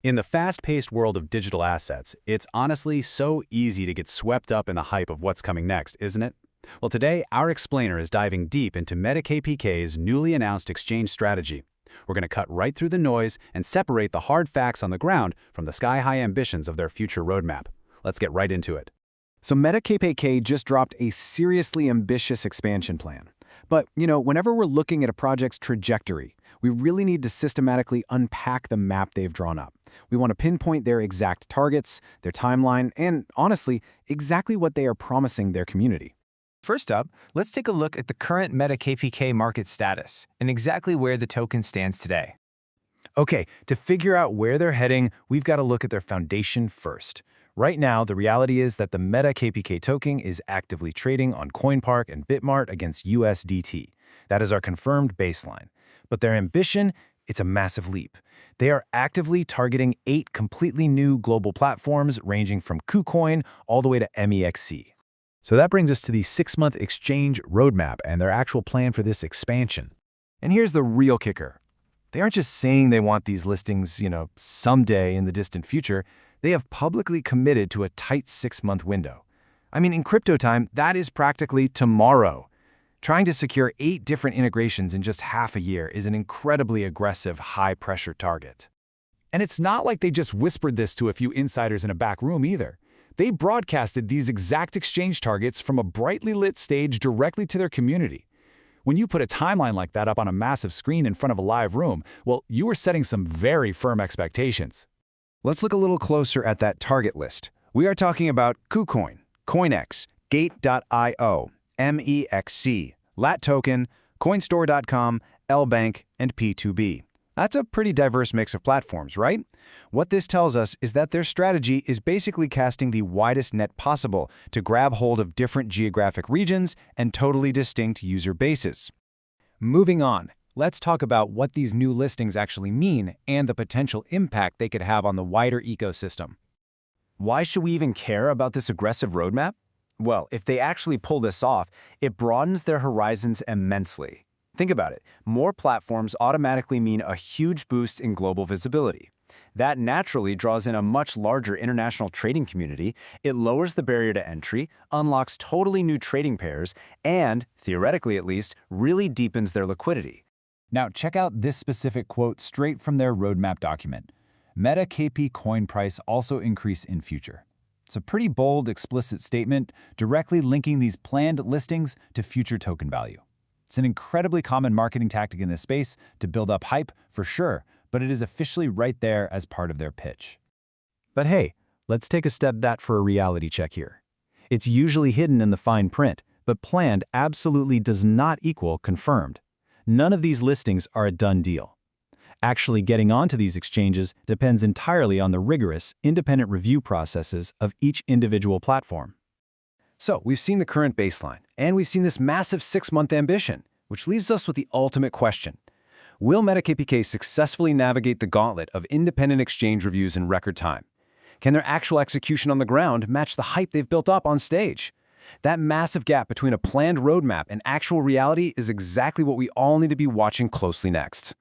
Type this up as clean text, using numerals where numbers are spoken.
In the fast-paced world of digital assets, it's honestly so easy to get swept up in the hype of what's coming next, isn't it? Well, today, our explainer is diving deep into MetaKPK's newly announced exchange strategy. We're going to cut right through the noise and separate the hard facts on the ground from the sky-high ambitions of their future roadmap. Let's get right into it. So MetaKPK just dropped a seriously ambitious expansion plan. But, whenever we're looking at a project's trajectory, we really need to systematically unpack the map they've drawn up. We want to pinpoint their exact targets, their timeline, and, honestly, exactly what they are promising their community. First up, let's take a look at the current MetaKPK market status and exactly where the token stands today. Okay, to figure out where they're heading, we've got to look at their foundation first. Right now, the reality is that the MetaKPK token is actively trading on CoinPark and Bitmart against USDT. That is our confirmed baseline. But their ambition, it's a massive leap. They are actively targeting 8 completely new global platforms ranging from KuCoin all the way to MEXC. So that brings us to the 6-month exchange roadmap and their actual plan for this expansion. And here's the real kicker. They aren't just saying they want these listings, someday in the distant future. They have publicly committed to a tight 6-month window. I mean, in crypto time, that is practically tomorrow. Trying to secure 8 different integrations in just half a year is an incredibly aggressive, high-pressure target. And it's not like they just whispered this to a few insiders in a back room either. They broadcasted these exact exchange targets from a brightly lit stage directly to their community. When you put a timeline like that up on a massive screen in front of a live room, well, you are setting some very firm expectations. Let's look a little closer at that target list. We are talking about KuCoin, CoinX, Gate.io, MEXC, Lat Token, Coinstore.com, LBank, and P2B. That's a pretty diverse mix of platforms, right? What this tells us is that their strategy is basically casting the widest net possible to grab hold of different geographic regions and totally distinct user bases. Moving on, let's talk about what these new listings actually mean and the potential impact they could have on the wider ecosystem. Why should we even care about this aggressive roadmap? Well, if they actually pull this off, it broadens their horizons immensely. Think about it. More platforms automatically mean a huge boost in global visibility. That naturally draws in a much larger international trading community, it lowers the barrier to entry, unlocks totally new trading pairs, and, theoretically at least, really deepens their liquidity. Now check out this specific quote straight from their roadmap document. MetaKP coin price also increase in future. It's a pretty bold, explicit statement, directly linking these planned listings to future token value. It's an incredibly common marketing tactic in this space to build up hype, for sure, but it is officially right there as part of their pitch. But hey, let's take a step back for a reality check here. It's usually hidden in the fine print, but planned absolutely does not equal confirmed. None of these listings are a done deal. Actually getting onto these exchanges depends entirely on the rigorous, independent review processes of each individual platform. So we've seen the current baseline, and we've seen this massive 6-month ambition, which leaves us with the ultimate question. Will MetaKPK successfully navigate the gauntlet of independent exchange reviews in record time? Can their actual execution on the ground match the hype they've built up on stage? That massive gap between a planned roadmap and actual reality is exactly what we all need to be watching closely next.